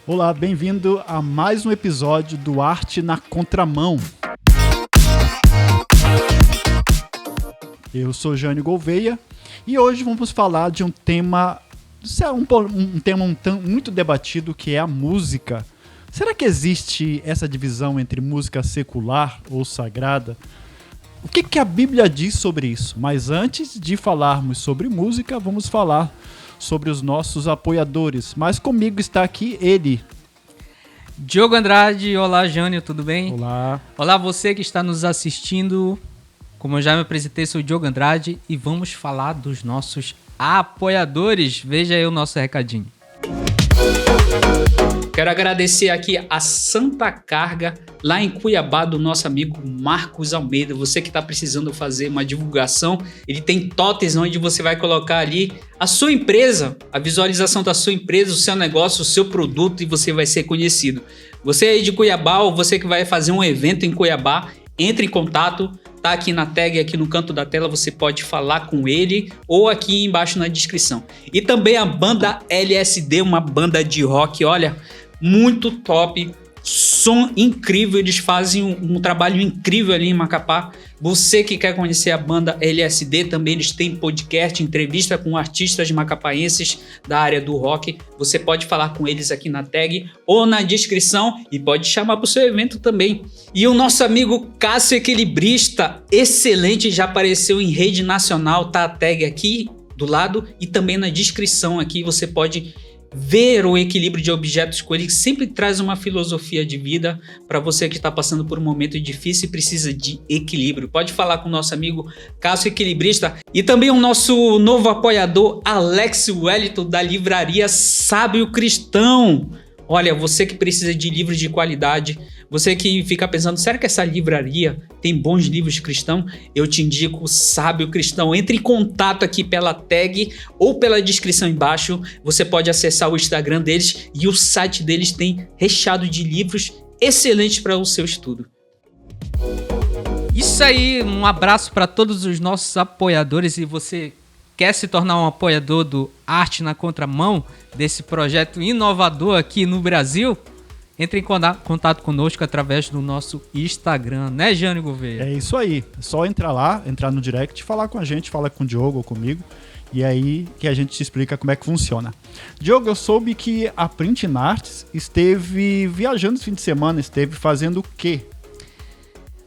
Olá, bem-vindo a mais um episódio do Arte na Contramão. Eu sou Jânio Gouveia e hoje vamos falar de um tema muito debatido, que é a música. Será que existe essa divisão entre música secular ou sagrada? O que a Bíblia diz sobre isso? Mas antes de falarmos sobre música, vamos falar sobre os nossos apoiadores. Mas comigo está aqui ele, Diogo Andrade. Olá, Jânio, tudo bem? Olá. Olá, você que está nos assistindo. Como eu já me apresentei, sou o Diogo Andrade e vamos falar dos nossos apoiadores. Veja aí o nosso recadinho. Quero agradecer aqui a Santa Carga, lá em Cuiabá, do nosso amigo Marcos Almeida. Você que está precisando fazer uma divulgação, ele tem totens onde você vai colocar ali a sua empresa, a visualização da sua empresa, o seu negócio, o seu produto, e você vai ser conhecido. Você aí de Cuiabá, ou você que vai fazer um evento em Cuiabá, entre em contato. Tá aqui na tag, aqui no canto da tela, você pode falar com ele ou aqui embaixo na descrição. E também a banda LSD, uma banda de rock, olha, muito top, som incrível, eles fazem um trabalho incrível ali em Macapá. Você que quer conhecer a banda LSD, também eles têm podcast, entrevista com artistas macapaenses da área do rock. Você pode falar com eles aqui na tag ou na descrição e pode chamar para o seu evento também. E o nosso amigo Cássio Equilibrista, excelente, já apareceu em rede nacional, tá a tag aqui do lado e também na descrição aqui você pode ver o equilíbrio de objetos com ele, que sempre traz uma filosofia de vida para você que está passando por um momento difícil e precisa de equilíbrio. Pode falar com o nosso amigo Cássio Equilibrista e também o nosso novo apoiador Alex Wellington, da livraria Sábio Cristão. Olha, você que precisa de livros de qualidade, você que fica pensando, será que essa livraria tem bons livros cristãos? Eu te indico o Sábio Cristão. Entre em contato aqui pela tag ou pela descrição embaixo. Você pode acessar o Instagram deles e o site deles tem recheado de livros excelentes para o seu estudo. Isso aí, um abraço para todos os nossos apoiadores. E você quer se tornar um apoiador do Arte na Contramão, desse projeto inovador aqui no Brasil? Entre em contato conosco através do nosso Instagram, né, Jânio Gouveia? É isso aí. É só entrar lá, entrar no direct, falar com a gente, falar com o Diogo ou comigo. E aí que a gente te explica como é que funciona. Diogo, eu soube que a Print Arts esteve viajando esse fim de semana, esteve fazendo o quê?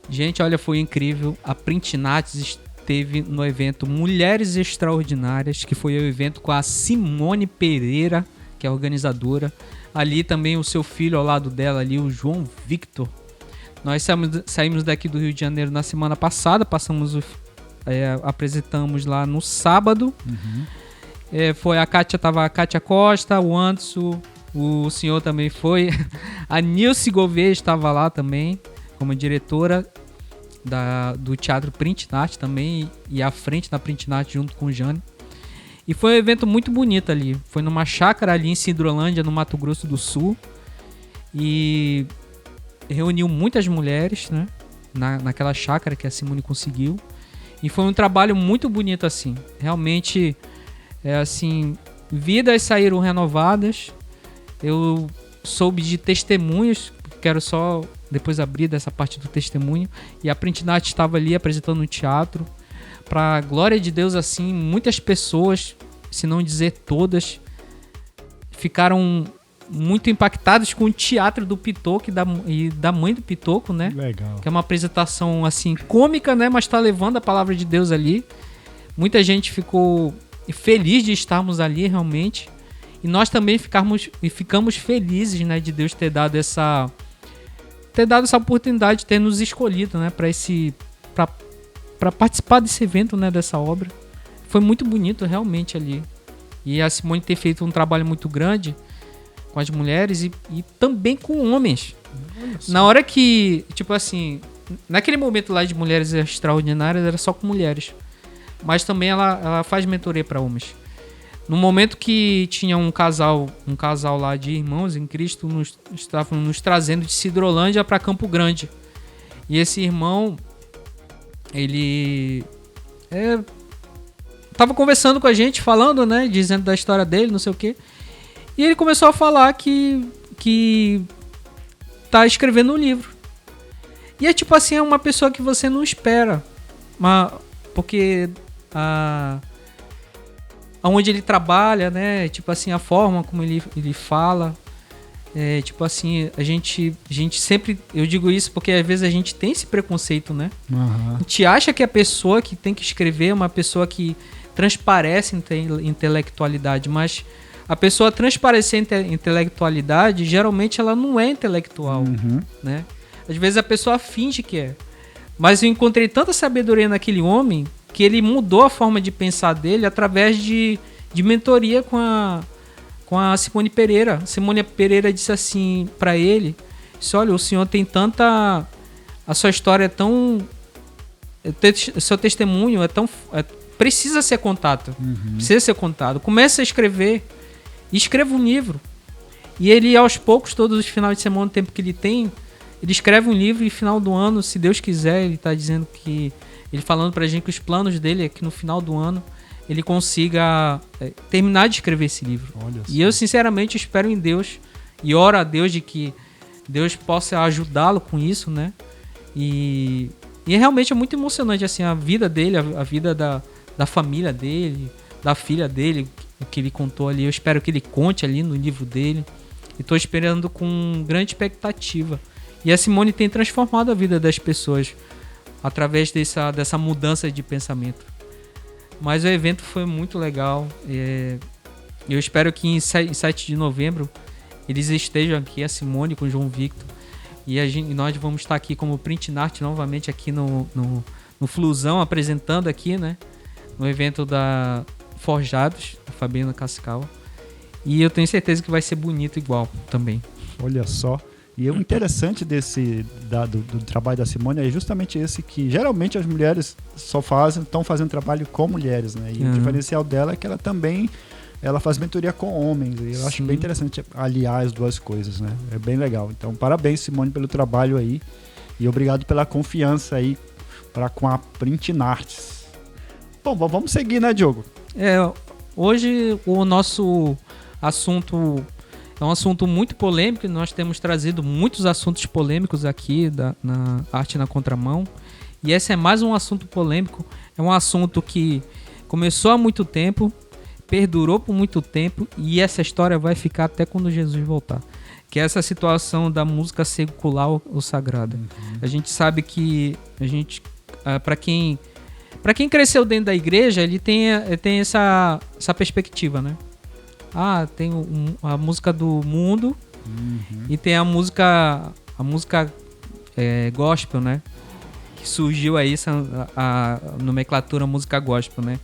Gente, olha, foi incrível. A Print Arts esteve no evento Mulheres Extraordinárias, que foi o evento com a Simone Pereira, que é a organizadora. Ali também o seu filho ao lado dela, ali, o João Victor. Nós saímos daqui do Rio de Janeiro na semana passada, apresentamos lá no sábado. Tava a Kátia Costa, o Anderson, o senhor também foi. A Nilce Gouveia estava lá também, como diretora do Teatro Print Art também, e à frente da Print Art junto com o Jânio. E foi um evento muito bonito ali. Foi numa chácara ali em Sidrolândia, no Mato Grosso do Sul. E reuniu muitas mulheres, né? Naquela chácara que a Simone conseguiu. E foi um trabalho muito bonito, assim. Realmente, vidas saíram renovadas. Eu soube de testemunhos. Quero só depois abrir dessa parte do testemunho. E a Print Art estava ali apresentando no teatro. Pra glória de Deus, assim, muitas pessoas, se não dizer todas, ficaram muito impactadas com o teatro do Pitoco e da mãe do Pitoco, né? Legal. Que é uma apresentação, assim, cômica, né? Mas tá levando a palavra de Deus ali. Muita gente ficou feliz de estarmos ali, realmente. E nós também ficamos felizes, né? De Deus ter dado essa oportunidade, de ter nos escolhido, né? Para participar desse evento, né, dessa obra. Foi muito bonito, realmente, ali. E a Simone ter feito um trabalho muito grande com as mulheres e também com homens. Na hora que, tipo assim, naquele momento lá de Mulheres Extraordinárias era só com mulheres. Mas também ela faz mentoria para homens. No momento que tinha um casal lá de irmãos em Cristo, estavam nos trazendo de Sidrolândia para Campo Grande. E esse irmão, ele tava conversando com a gente, falando, né, dizendo da história dele, não sei o quê. E ele começou a falar que que tá escrevendo um livro. E é tipo assim, é uma pessoa que você não espera. Porque onde ele trabalha, né? Tipo assim, a forma como ele fala. Tipo assim, a gente sempre... Eu digo isso porque às vezes a gente tem esse preconceito, né? Uhum. A gente acha que a pessoa que tem que escrever é uma pessoa que transparece intelectualidade, mas a pessoa transparecer intelectualidade, geralmente ela não é intelectual, né? Às vezes a pessoa finge que é. Mas eu encontrei tanta sabedoria naquele homem que ele mudou a forma de pensar dele através de mentoria com a Simone Pereira. Simone Pereira disse assim pra ele, disse, olha, o senhor tem tanta... A sua história é tão... seu testemunho é tão... precisa ser contado. Precisa ser contado. Comece a escrever. E escreva um livro. E ele, aos poucos, todos os finais de semana, o tempo que ele tem, ele escreve um livro e no final do ano, se Deus quiser, ele tá dizendo que... Ele falando pra gente que os planos dele é que no final do ano ele consiga terminar de escrever esse livro. E eu, sinceramente, espero em Deus e oro a Deus de que Deus possa ajudá-lo com isso, né? E realmente é muito emocionante, assim, a vida dele, a vida da família dele, da filha dele, o que ele contou ali. Eu espero que ele conte ali no livro dele. E tô esperando com grande expectativa. E a Simone tem transformado a vida das pessoas através dessa mudança de pensamento. Mas o evento foi muito legal. Eu espero que em 7 de novembro eles estejam aqui, a Simone com o João Victor. E nós vamos estar aqui como Print Nart novamente aqui no Flusão, apresentando aqui, né? No evento da Forjados, da Fabiana Cascal. E eu tenho certeza que vai ser bonito igual também. Olha só. E o interessante do trabalho da Simone é justamente esse, que geralmente as mulheres estão fazendo trabalho com mulheres, né? E o diferencial dela é que ela faz mentoria com homens. E eu acho bem interessante aliar as duas coisas, né? É bem legal. Então, parabéns, Simone, pelo trabalho aí. E obrigado pela confiança aí com a Print Narts. Bom, vamos seguir, né, Diogo? Hoje o nosso assunto... É um assunto muito polêmico, nós temos trazido muitos assuntos polêmicos aqui na Arte na Contramão. E esse é mais um assunto polêmico, é um assunto que começou há muito tempo, perdurou por muito tempo e essa história vai ficar até quando Jesus voltar. Que é essa situação da música secular ou sagrada. A gente sabe que, para quem cresceu dentro da igreja, ele tem essa perspectiva, né? Tem a música do mundo e tem a música gospel, né? Que surgiu aí a nomenclatura música gospel, né?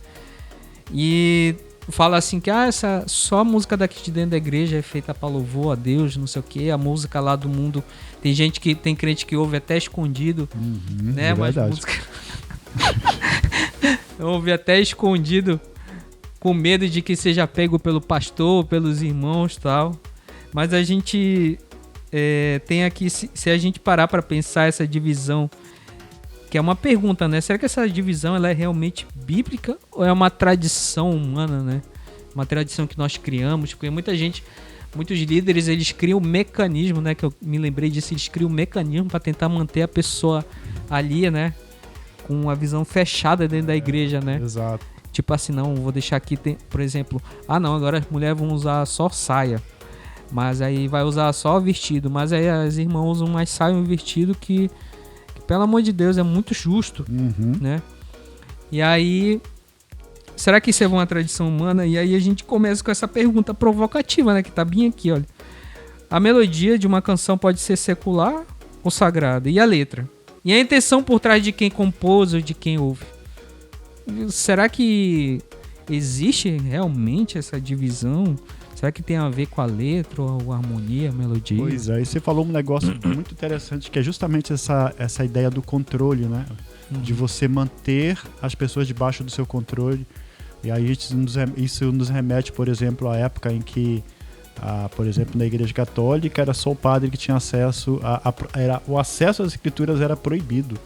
E fala assim que só a música daqui de dentro da igreja é feita para louvor a Deus, não sei o que. A música lá do mundo tem crente que ouve até escondido, né? Mas música ouve até escondido, com medo de que seja pego pelo pastor, pelos irmãos e tal. Mas a gente tem aqui, se a gente parar para pensar essa divisão, que é uma pergunta, né? Será que essa divisão ela é realmente bíblica ou é uma tradição humana, né? Uma tradição que nós criamos, porque muitos líderes, eles criam um mecanismo, né? Que eu me lembrei disso, eles criam um mecanismo para tentar manter a pessoa ali, né? Com uma visão fechada dentro da igreja, né? Exato. Tipo assim, não, vou deixar aqui, por exemplo, agora as mulheres vão usar só saia, mas aí vai usar só vestido, mas aí as irmãs usam mais saia e um vestido que, pelo amor de Deus, é muito justo, né? E aí, será que isso é uma tradição humana? E aí a gente começa com essa pergunta provocativa, né, que tá bem aqui, olha. A melodia de uma canção pode ser secular ou sagrada? E a letra? E a intenção por trás de quem compôs ou de quem ouve? Será que existe realmente essa divisão? Será que tem a ver com a letra, ou a harmonia, a melodia? Pois é, e você falou um negócio muito interessante, que é justamente essa ideia do controle, né? De você manter as pessoas debaixo do seu controle. E aí isso nos remete, por exemplo, à época em que, por exemplo, na Igreja Católica era só o padre que tinha acesso o acesso às escrituras era proibido.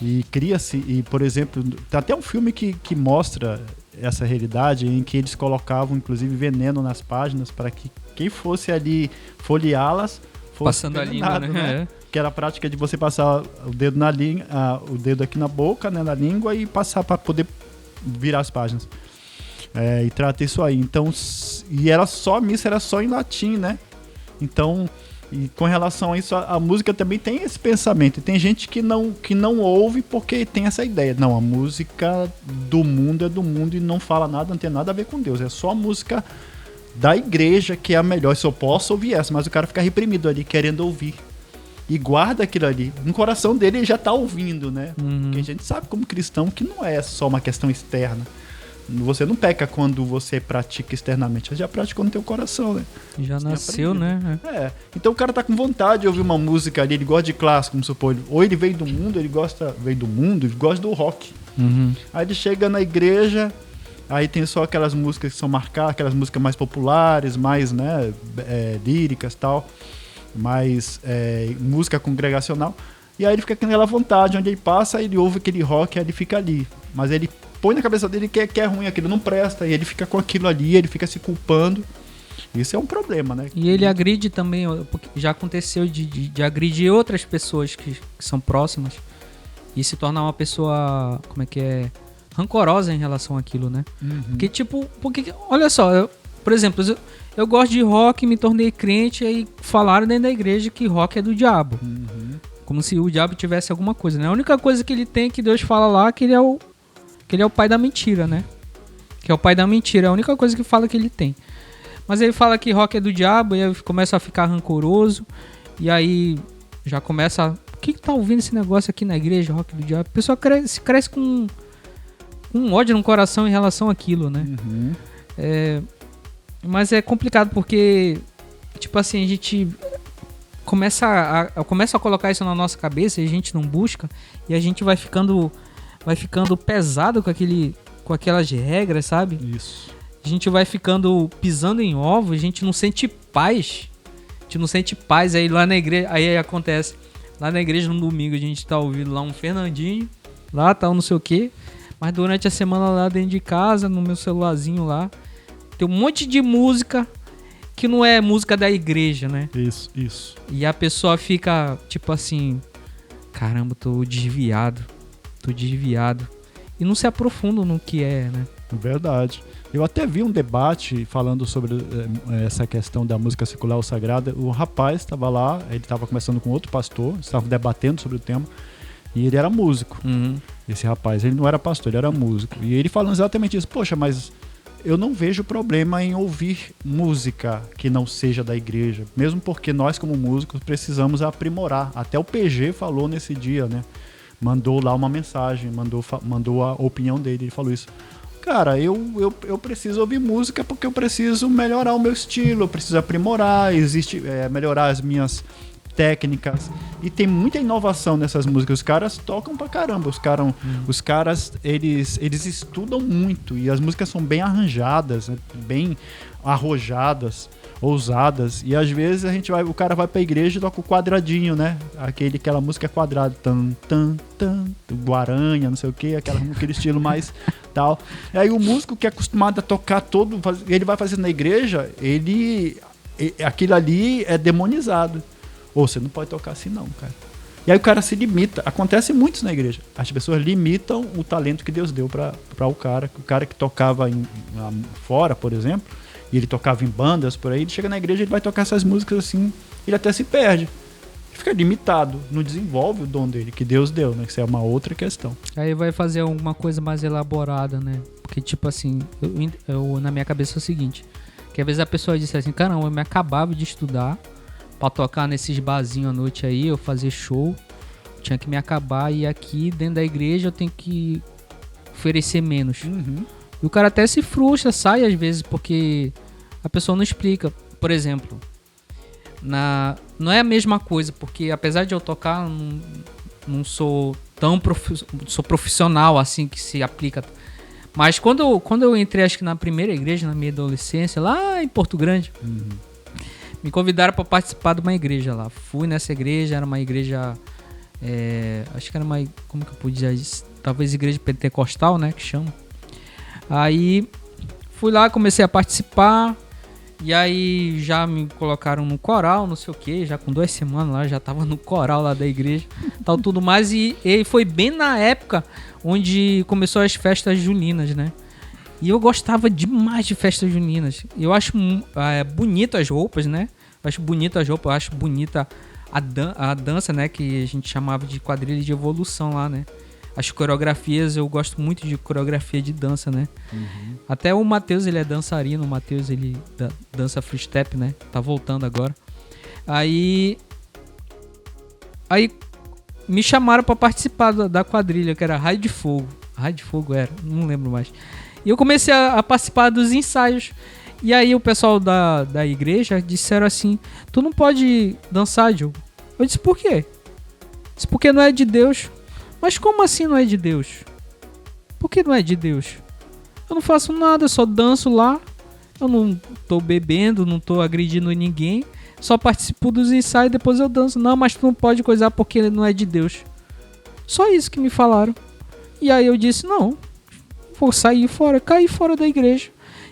E cria-se, por exemplo, tem até um filme que mostra essa realidade em que eles colocavam, inclusive, veneno nas páginas para que quem fosse ali folheá-las fosse Passando a língua, envenenado, né? Que era a prática de você passar o dedo na língua, o dedo aqui na boca, né, na língua, e passar para poder virar as páginas. E trata isso aí. Então, e era só, a missa era só em latim, né? Então, e com relação a isso, a música também tem esse pensamento. E tem gente que não ouve porque tem essa ideia. Não, a música do mundo é do mundo e não fala nada, não tem nada a ver com Deus. É só a música da igreja que é a melhor. Se eu posso ouvir essa, mas o cara fica reprimido ali, querendo ouvir. E guarda aquilo ali. No coração dele ele já tá ouvindo, né? Porque a gente sabe como cristão que não é só uma questão externa. Você não peca quando você pratica externamente, você já praticou no teu coração, né? Já Você nasceu, né? Então o cara tá com vontade de ouvir uma música ali, ele gosta de clássico, vamos supor. Ou ele veio do mundo, ele gosta do rock. Aí ele chega na igreja, aí tem só aquelas músicas que são marcadas, aquelas músicas mais populares, mais, né, líricas e tal, mais música congregacional. E aí ele fica com aquela vontade, onde ele passa, ele ouve aquele rock, aí ele fica ali. Mas ele põe na cabeça dele que é ruim, aquilo não presta, e ele fica com aquilo ali, ele fica se culpando. Isso é um problema, né? E ele agride também, porque já aconteceu de agredir outras pessoas que são próximas e se tornar uma pessoa, rancorosa em relação àquilo, né? Porque, olha só, por exemplo, eu gosto de rock, me tornei crente, aí falaram dentro da igreja que rock é do diabo. Como se o diabo tivesse alguma coisa, né? A única coisa que ele tem, que Deus fala lá, que ele é o pai da mentira, né? Que é o pai da mentira, é a única coisa que fala que ele tem. Mas ele fala que rock é do diabo, e aí começa a ficar rancoroso, e aí já começa... Por que tá ouvindo esse negócio aqui na igreja, rock do diabo? A pessoa cresce com um ódio no coração em relação àquilo, né? Mas é complicado porque, tipo assim, a gente começa a colocar isso na nossa cabeça e a gente não busca, e a gente vai ficando pesado com aquelas regras, sabe? Isso. A gente vai ficando pisando em ovos, a gente não sente paz. A gente não sente paz. Aí lá na igreja, aí acontece, lá na igreja no domingo a gente tá ouvindo lá um Fernandinho, lá tá um não sei o quê, mas durante a semana lá dentro de casa, no meu celularzinho lá, tem um monte de música que não é música da igreja, né? Isso. E a pessoa fica tipo assim, caramba, tô desviado. E não se aprofunda no que é, né? Verdade. Eu até vi um debate falando sobre essa questão da música secular ou sagrada. O rapaz estava lá, ele estava conversando com outro pastor, estavam debatendo sobre o tema, e ele era músico. Esse rapaz, ele não era pastor, ele era músico. E ele falando exatamente isso. Poxa, mas eu não vejo problema em ouvir música que não seja da igreja, mesmo porque nós como músicos precisamos aprimorar. Até o PG falou nesse dia, né? Mandou lá uma mensagem, mandou a opinião dele, ele falou isso. Cara, eu preciso ouvir música porque eu preciso melhorar o meu estilo, eu preciso aprimorar, melhorar as minhas técnicas. E tem muita inovação nessas músicas. Os caras tocam pra caramba. Os caras, eles estudam muito. E as músicas são bem arranjadas, né? Bem arrojadas, ousadas. E às vezes o cara vai pra igreja e toca o quadradinho, né? Aquela música quadrada. Tan, tan, tan, Guaranha, não sei o que. Aquele estilo mais tal. E aí o músico que é acostumado a tocar ele vai fazendo na igreja, aquilo ali é demonizado. Ou você não pode tocar assim não, cara. E aí o cara se limita. Acontece muito isso na igreja. As pessoas limitam o talento que Deus deu para o cara. O cara que tocava fora, por exemplo, e ele tocava em bandas por aí, ele chega na igreja e ele vai tocar essas músicas assim, ele até se perde. Ele fica limitado, não desenvolve o dom dele, que Deus deu, né? Isso é uma outra questão. Aí vai fazer alguma coisa mais elaborada, né? Porque, tipo assim, eu na minha cabeça é o seguinte, que às vezes a pessoa diz assim, caramba, eu me acabava de estudar pra tocar nesses barzinhos à noite aí, eu fazer show, tinha que me acabar, e aqui dentro da igreja eu tenho que oferecer menos. E o cara até se frustra, sai às vezes, porque a pessoa não explica. Por exemplo, não é a mesma coisa, porque apesar de eu tocar, não sou tão sou profissional assim, que se aplica. Mas quando eu entrei, acho que na primeira igreja, na minha adolescência, lá em Porto Grande, me convidaram para participar de uma igreja lá. Fui nessa igreja, era uma igreja, acho que era uma, como que eu podia dizer, talvez igreja pentecostal, né, que chama. Aí fui lá, comecei a participar. E aí já me colocaram no coral, não sei o que, já com 2 semanas lá, já tava no coral lá da igreja, tal, tudo mais. E foi bem na época onde começou as festas juninas, né? E eu gostava demais de festas juninas. Eu acho bonito as roupas, né? Eu acho bonita as roupas, eu acho bonita a dança, né? Que a gente chamava de quadrilha de evolução lá, né? As coreografias, eu gosto muito de coreografia de dança, né? Uhum. Até o Matheus, ele é dançarino. O Matheus, ele dança free step, né? Tá voltando agora. Aí me chamaram pra participar da quadrilha, que era Raio de Fogo. Raio de Fogo era, não lembro mais. E eu comecei a participar dos ensaios. E aí o pessoal da igreja disseram assim: tu não pode dançar, Diogo. Eu disse: por quê? Disse: porque não é de Deus. Mas como assim não é de Deus? Por que não é de Deus? Eu não faço nada, eu só danço lá. Eu não tô bebendo, não tô agredindo ninguém. Só participo dos ensaios e depois eu danço. Não, mas tu não pode coisar porque não é de Deus. Só isso que me falaram. E aí eu disse: não, vou sair fora, cair fora da igreja.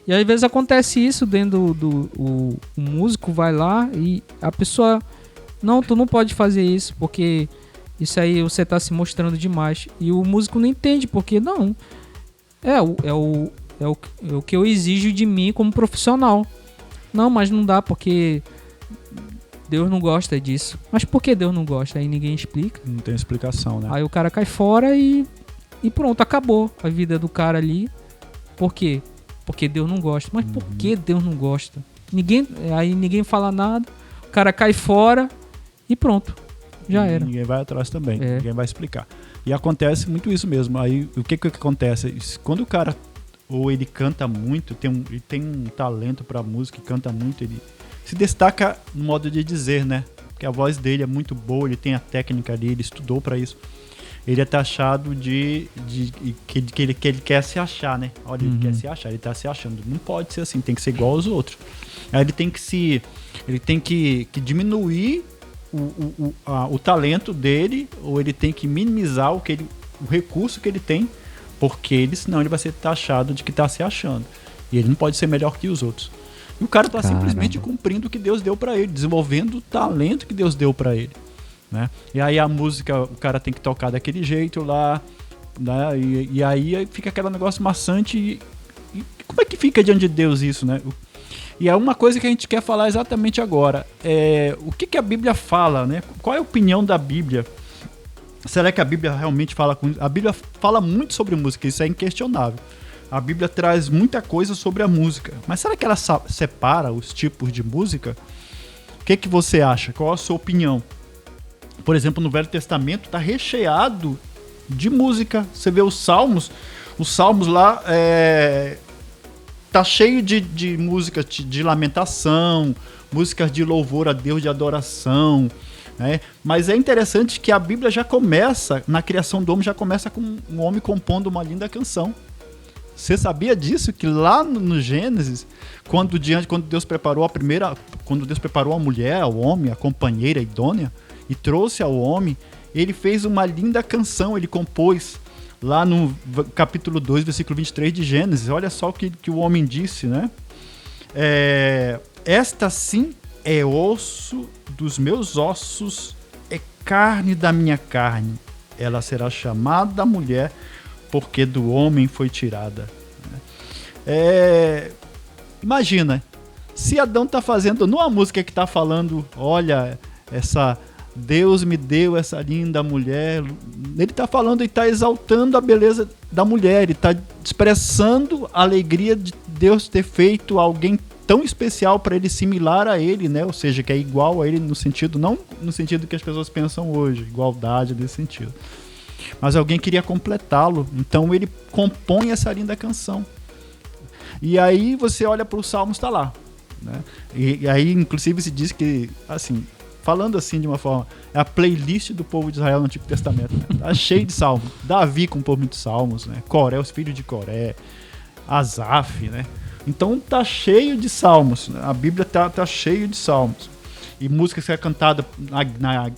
E às vezes acontece isso dentro o músico vai lá e a pessoa: não, tu não pode fazer isso porque isso aí você tá se mostrando demais. E o músico não entende, porque não. É o que eu exijo de mim como profissional. Não, mas não dá porque Deus não gosta disso. Mas por que Deus não gosta? Aí ninguém explica. Não tem explicação, né? Aí o cara cai fora e pronto, acabou a vida do cara ali. Por quê? Porque Deus não gosta. Mas por que Deus não gosta? Aí ninguém fala nada, o cara cai fora e pronto. Já era. Ninguém vai atrás também, ninguém vai explicar. E acontece muito isso mesmo. Aí o que acontece? Quando o cara, ou ele canta muito, ele tem um talento pra música, canta muito, ele se destaca no modo de dizer, né? Porque a voz dele é muito boa, ele tem a técnica ali, ele estudou pra isso. Ele é taxado que ele quer se achar, né? Olha, ele quer se achar, ele tá se achando. Não pode ser assim, tem que ser igual aos outros. Aí ele tem que diminuir o talento dele, ou ele tem que minimizar o recurso que ele tem, porque senão ele vai ser taxado de que tá se achando. E ele não pode ser melhor que os outros. E o cara tá simplesmente cumprindo o que Deus deu pra ele, desenvolvendo o talento que Deus deu pra ele, né? E aí a música, o cara tem que tocar daquele jeito lá, né? E aí fica aquele negócio maçante. E como é que fica diante de Deus isso, né? E é uma coisa que a gente quer falar exatamente agora. O que a Bíblia fala, né? Qual é a opinião da Bíblia? Será que a Bíblia realmente fala com isso? A Bíblia fala muito sobre música, isso é inquestionável. A Bíblia traz muita coisa sobre a música. Mas será que ela separa os tipos de música? O que você acha? Qual a sua opinião? Por exemplo, no Velho Testamento está recheado de música. Você vê os Salmos lá tá cheio de músicas de lamentação, músicas de louvor a Deus, de adoração, né? Mas é interessante que a Bíblia já começa, na criação do homem, já começa com um homem compondo uma linda canção. Você sabia disso? Que lá no Gênesis, quando Deus preparou quando Deus preparou a mulher, o homem, a companheira idônea, e trouxe ao homem, ele fez uma linda canção, ele compôs lá no capítulo 2, versículo 23 de Gênesis. Olha só o que o homem disse, né? Esta sim é osso dos meus ossos, é carne da minha carne. Ela será chamada mulher, porque do homem foi tirada. Imagina, se Adão está fazendo numa música que está falando, olha, Deus me deu essa linda mulher. Ele está falando e está exaltando a beleza da mulher. Ele está expressando a alegria de Deus ter feito alguém tão especial para ele, similar a ele, né? Ou seja, que é igual a ele no sentido, não no sentido que as pessoas pensam hoje, igualdade nesse sentido. Mas alguém queria completá-lo. Então ele compõe essa linda canção. E aí você olha para o Salmos, está lá, né? E aí, inclusive, se diz que, assim, falando assim de uma forma, é a playlist do povo de Israel no Antigo Testamento, né? Tá cheio de salmos. Davi compôs muitos salmos, né? Coré, os filhos de Coré, Asaf, né? Então tá cheio de salmos, né? A Bíblia tá cheio de salmos. E música que é cantada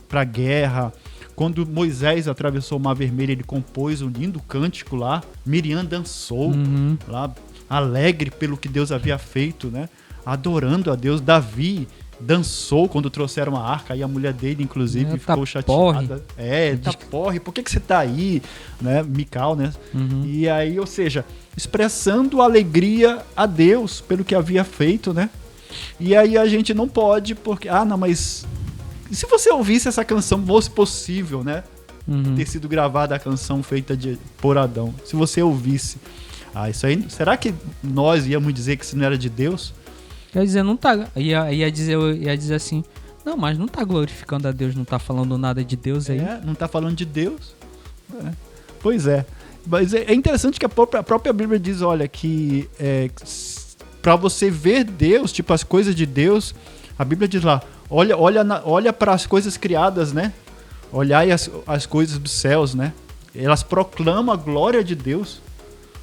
pra guerra, Quando Moisés atravessou o Mar Vermelho, ele compôs um lindo cântico lá. Miriam dançou lá, alegre pelo que Deus havia feito, né? Adorando a Deus. Davi dançou quando trouxeram a arca. Aí a mulher dele, inclusive, ficou chateada. Porre, por que você tá aí? Né? Mical, né? E aí, ou seja, expressando alegria a Deus pelo que havia feito, né? E aí a gente não pode, porque... não, mas... E se você ouvisse essa canção, fosse possível, né? Ter sido gravada a canção feita por Adão. Se você ouvisse. Isso aí... Será que nós íamos dizer que isso não era de Deus? Quer dizer, não tá... Ia dizer assim... Não, mas não tá glorificando a Deus, não tá falando nada de Deus aí. Não tá falando de Deus. Pois é. Mas é interessante que a própria Bíblia diz, olha, que... para você ver Deus, tipo, as coisas de Deus... A Bíblia diz lá... Olha para as coisas criadas, né? Olhai as coisas dos céus, né? Elas proclamam a glória de Deus.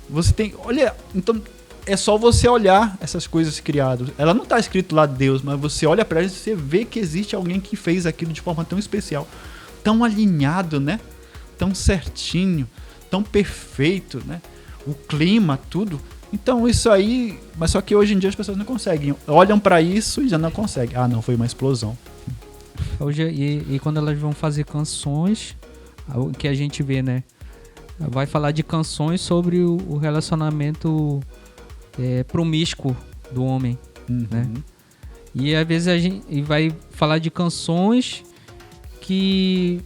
Você tem... Olha, então é só você olhar essas coisas criadas. Ela não está escrito lá Deus, mas você olha para elas e você vê que existe alguém que fez aquilo de forma tão especial. Tão alinhado, né? Tão certinho, tão perfeito, né? O clima, tudo... Então isso aí, mas só que hoje em dia as pessoas não conseguem. Olham pra isso e já não conseguem. Não, foi uma explosão. Hoje, e quando elas vão fazer canções, o que a gente vê, né? Vai falar de canções sobre o relacionamento promíscuo do homem, né? E às vezes a gente vai falar de canções que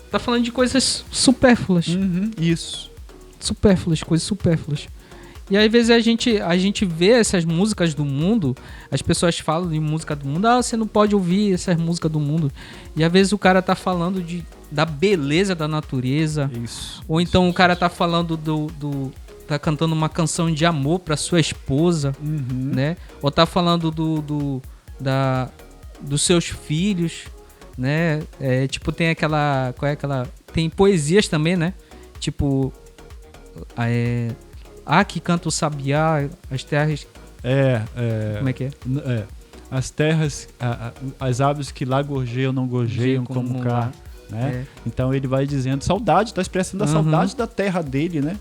tá falando de coisas supérfluas. Isso. Supérfluas, coisas supérfluas. E às vezes a gente vê essas músicas do mundo, as pessoas falam de música do mundo, você não pode ouvir essas músicas do mundo. E às vezes o cara tá falando da beleza da natureza. Isso. Ou então o cara tá falando tá cantando uma canção de amor pra sua esposa, né? Ou tá falando dos seus filhos, né? Tipo, tem aquela... Qual é aquela... Tem poesias também, né? Tipo... que canta o sabiá, as terras... Como é que é? As terras, as aves que lá gorjeiam, não gorjeiam como cá, né? Então ele vai dizendo saudade, está expressando a saudade da terra dele, né?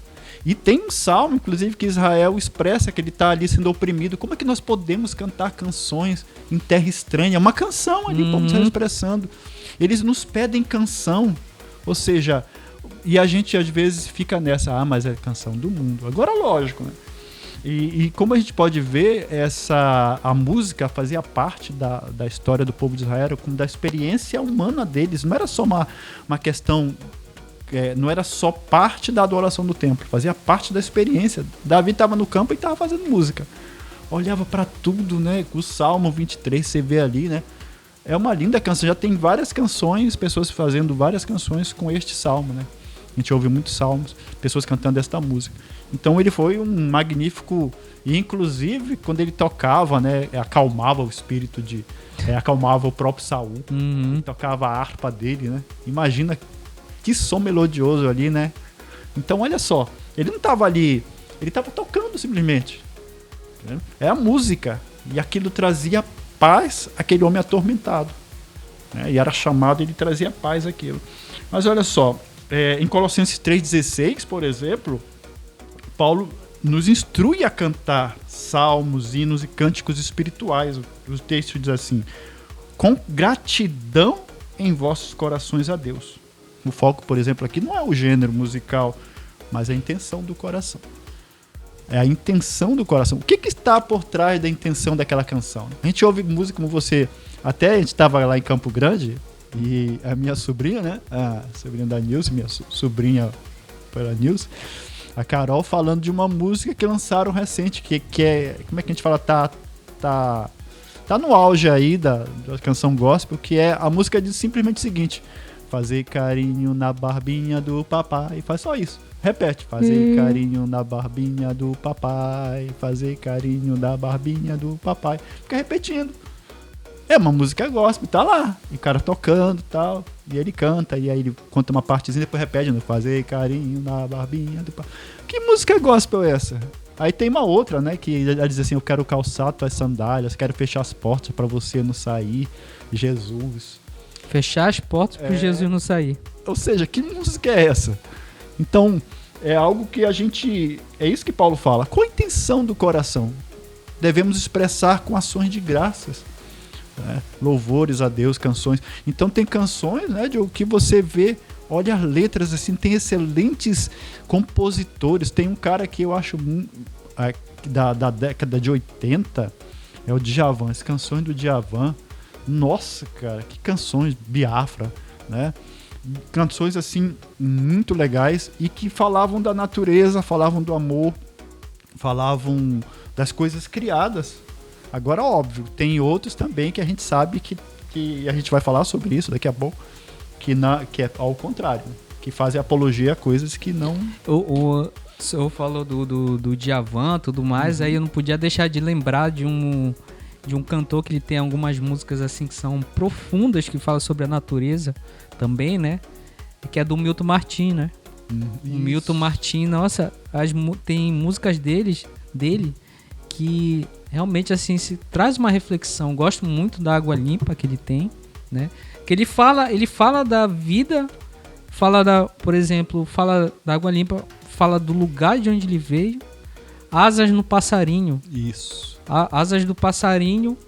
E tem um salmo, inclusive, que Israel expressa que ele está ali sendo oprimido. Como é que nós podemos cantar canções em terra estranha? É uma canção ali, como está expressando. Eles nos pedem canção, ou seja... E a gente às vezes fica nessa, mas é canção do mundo. Agora, lógico, né? E como a gente pode ver, a música fazia parte da história do povo de Israel, como da experiência humana deles. Não era só uma questão, não era só parte da adoração do templo, fazia parte da experiência. Davi estava no campo e estava fazendo música. Olhava para tudo, né? O Salmo 23, você vê ali, né? É uma linda canção. Já tem várias canções, pessoas fazendo várias canções com este salmo, né? A gente ouve muitos salmos, pessoas cantando esta música. Então ele foi um magnífico... E inclusive, quando ele tocava, né? Acalmava o espírito acalmava o próprio Saul. Ele tocava a harpa dele, né? Imagina que som melodioso ali, né? Então, olha só. Ele não estava ali... Ele estava tocando simplesmente. Né? É a música. E aquilo trazia paz àquele homem atormentado. Né? E era chamado, ele trazia paz àquilo. Mas olha só... em Colossenses 3,16, por exemplo, Paulo nos instrui a cantar salmos, hinos e cânticos espirituais. O texto diz assim: com gratidão em vossos corações a Deus. O foco, por exemplo, aqui não é o gênero musical, mas a intenção do coração. É a intenção do coração. O que está por trás da intenção daquela canção? A gente ouve música como você... Até a gente estava lá em Campo Grande... E a minha sobrinha, né? A sobrinha da Nilce, minha sobrinha pela Nilce, a Carol, falando de uma música que lançaram recente, que é... Como é que a gente fala? Tá no auge aí da canção gospel, que é... A música diz simplesmente o seguinte: fazer carinho na barbinha do papai. Faz só isso. Repete. Fazer carinho na barbinha do papai. Fazer carinho na barbinha do papai. Fica repetindo. É uma música gospel, tá lá. E o cara tocando e tal. E ele canta, e aí ele conta uma partezinha e depois repete, né? Fazer carinho na barbinha do papai. Que música gospel é essa? Aí tem uma outra, né? Que ela diz assim: eu quero calçar tuas sandálias, quero fechar as portas pra você não sair. Jesus. Fechar as portas para Jesus não sair. Ou seja, que música é essa? Então, é algo que a gente... É isso que Paulo fala. Qual a intenção do coração? Devemos expressar com ações de graças. Né? Louvores a Deus, canções. Então tem canções, né, de que você vê, olha as letras, assim, tem excelentes compositores. Tem um cara que eu acho da década de 80, é o Djavan, as canções do Djavan. Nossa, cara, que canções, Biafra, né? Canções assim muito legais e que falavam da natureza, falavam do amor, falavam das coisas criadas. Agora, óbvio, tem outros também que a gente sabe que a gente vai falar sobre isso daqui a pouco, que é ao contrário, que fazem apologia a coisas que não... O senhor falou do Djavan e tudo mais, aí eu não podia deixar de lembrar de um cantor que ele tem algumas músicas assim que são profundas, que fala sobre a natureza também, né? Que é do Milton Martin, né? O Milton Martin, nossa, tem músicas dele que realmente assim se traz uma reflexão. Gosto muito da Água Limpa que ele tem, né? Que ele fala da vida, por exemplo, fala da Água Limpa, fala do lugar de onde ele veio. Asas no Passarinho. Isso. Asas do Passarinho.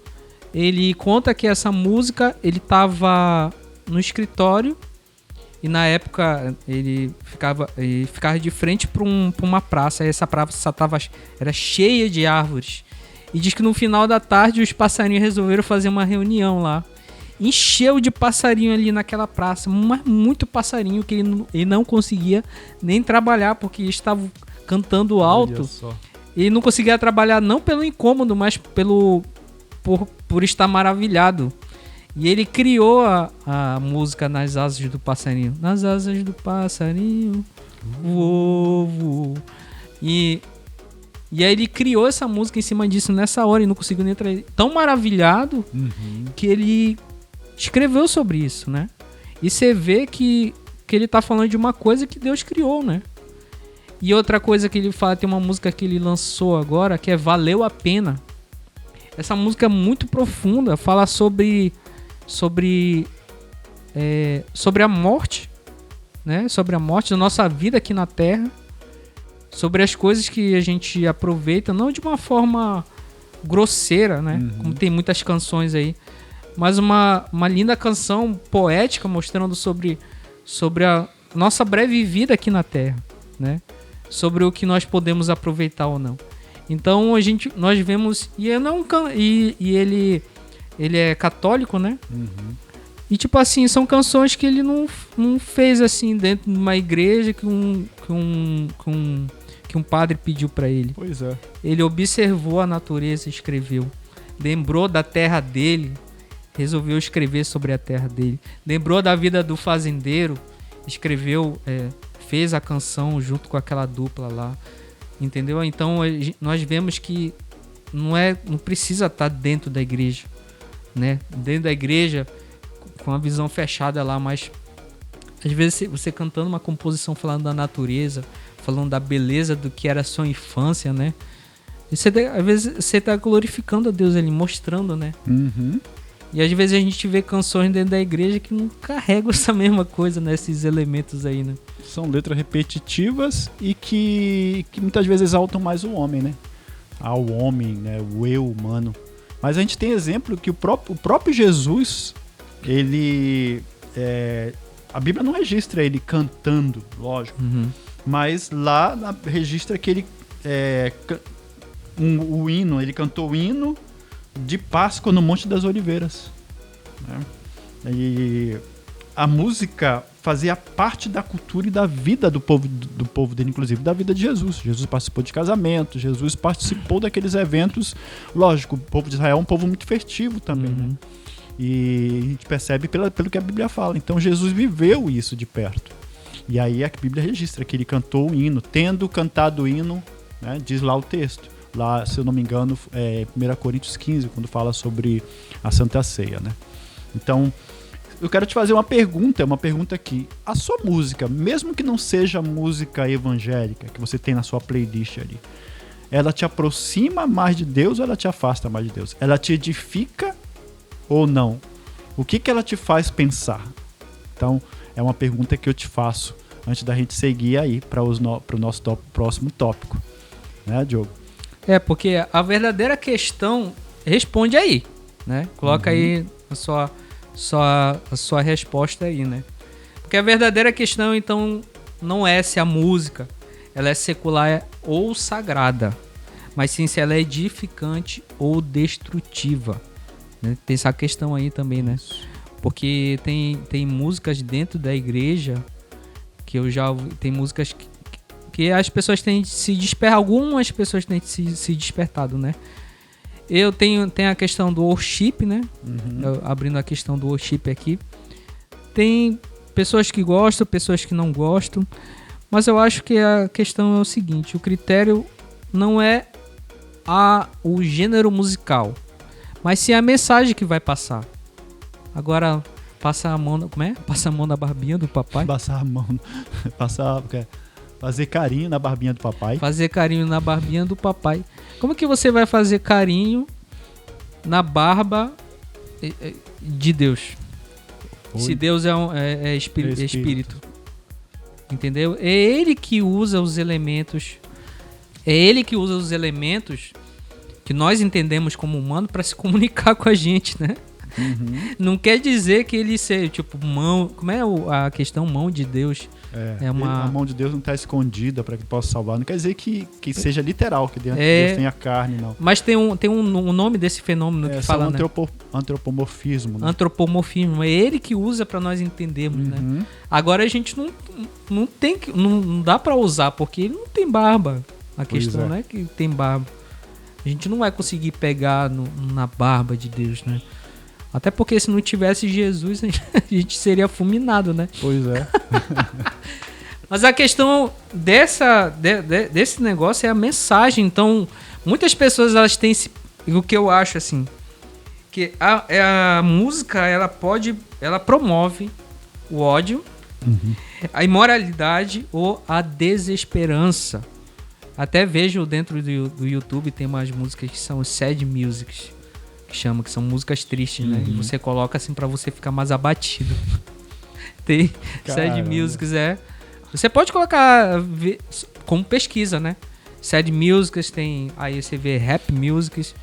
Ele conta que essa música, ele tava no escritório e na época ele ficava de frente para uma praça. E essa praça era cheia de árvores. E diz que no final da tarde os passarinhos resolveram fazer uma reunião lá. Encheu de passarinho ali naquela praça, mas muito passarinho que ele não conseguia nem trabalhar porque estava cantando alto. Ele não conseguia trabalhar não pelo incômodo, mas por estar maravilhado. E ele criou a música Nas Asas do Passarinho. Nas asas do passarinho, voo. E aí ele criou essa música em cima disso nessa hora e não conseguiu nem trazer. Tão maravilhado que ele escreveu sobre isso, né? E você vê que ele tá falando de uma coisa que Deus criou, né? E outra coisa que ele fala, tem uma música que ele lançou agora, que é Valeu a Pena. Essa música é muito profunda, fala sobre a morte, né? Sobre a morte da nossa vida aqui na Terra, sobre as coisas que a gente aproveita, não de uma forma grosseira, né? Como tem muitas canções aí, mas uma linda canção poética mostrando sobre a nossa breve vida aqui na Terra, né? Sobre o que nós podemos aproveitar ou não. Então nós vemos, e ele é católico, né? E tipo assim, são canções que ele não fez assim dentro de uma igreja que um padre pediu para ele. Pois é. Ele observou a natureza e escreveu. Lembrou da terra dele, resolveu escrever sobre a terra dele. Lembrou da vida do fazendeiro, escreveu, fez a canção junto com aquela dupla lá. Entendeu? Então nós vemos que não precisa estar dentro da igreja, né? Dentro da igreja com a visão fechada lá, mas às vezes você cantando uma composição falando da natureza, falando da beleza do que era a sua infância, né? E às vezes você está glorificando a Deus ali, mostrando, né? E às vezes a gente vê canções dentro da igreja que não carregam essa mesma coisa, né? Esses elementos aí, né? São letras repetitivas e que muitas vezes exaltam mais o homem, né? Ao homem, né? O eu humano. Mas a gente tem exemplo que o próprio Jesus, ele... a Bíblia não registra ele cantando, lógico. Mas lá registra que ele... o hino, ele cantou o hino de Páscoa no Monte das Oliveiras, né? E a música fazia parte da cultura e da vida do povo dele, inclusive da vida de Jesus. Jesus participou de casamento, Jesus participou daqueles eventos. Lógico, o povo de Israel é um povo muito festivo também, né? E a gente percebe pelo que a Bíblia fala. Então Jesus viveu isso de perto. E aí a Bíblia registra que ele cantou o hino, tendo cantado o hino, né? Diz lá o texto. Lá, se eu não me engano, 1 Coríntios 15, quando fala sobre a Santa Ceia, né? Então, eu quero te fazer uma pergunta aqui. A sua música, mesmo que não seja música evangélica, que você tem na sua playlist ali, ela te aproxima mais de Deus ou ela te afasta mais de Deus? Ela te edifica ou não? O que ela te faz pensar? Então, é uma pergunta que eu te faço antes da gente seguir aí para o nosso próximo tópico. Né, Diogo? Porque a verdadeira questão responde aí, né? Coloca aí a sua resposta aí, né? Porque a verdadeira questão, então, não é se a música ela é secular ou sagrada, mas sim se ela é edificante ou destrutiva. Né? Tem essa questão aí também, né? Porque tem músicas dentro da igreja que eu já ouvi, tem músicas que as pessoas têm se despertar, algumas pessoas têm se despertado, né? Eu tenho a questão do worship, né? Abrindo a questão do worship aqui. Tem pessoas que gostam, pessoas que não gostam, mas eu acho que a questão é o seguinte: o critério não é o gênero musical, mas sim a mensagem que vai passar. Agora, passa a mão, como é? Passa a mão na barbinha do papai. Passar a mão, fazer carinho na barbinha do papai. Fazer carinho na barbinha do papai. Como que você vai fazer carinho na barba de Deus? Se Deus é espírito. Entendeu? É ele que usa os elementos. É ele que usa os elementos que nós entendemos como humano para se comunicar com a gente, né? Não quer dizer que ele seja, tipo, mão... Como é a questão mão de Deus? A mão de Deus não está escondida para que possa salvar. Não quer dizer que seja literal, que dentro de Deus tenha carne, não. Mas tem um nome desse fenômeno que fala, né? Antropomorfismo. Né? Antropomorfismo. É ele que usa para nós entendermos, né? Agora a gente não dá para usar, porque ele não tem barba. A questão não é que tem barba. A gente não vai conseguir pegar na barba de Deus, né? Até porque se não tivesse Jesus, a gente seria fulminado, né? Pois é. Mas a questão desse negócio é a mensagem. Então, muitas pessoas elas têm o que eu acho assim, que a música ela promove o ódio, a imoralidade ou a desesperança. Até vejo dentro do YouTube tem umas músicas que são sad musics, que são músicas tristes, né? E você coloca assim pra você ficar mais abatido. Tem sad musics, Você pode colocar como pesquisa, né? Sad musics, tem aí você vê rap musics,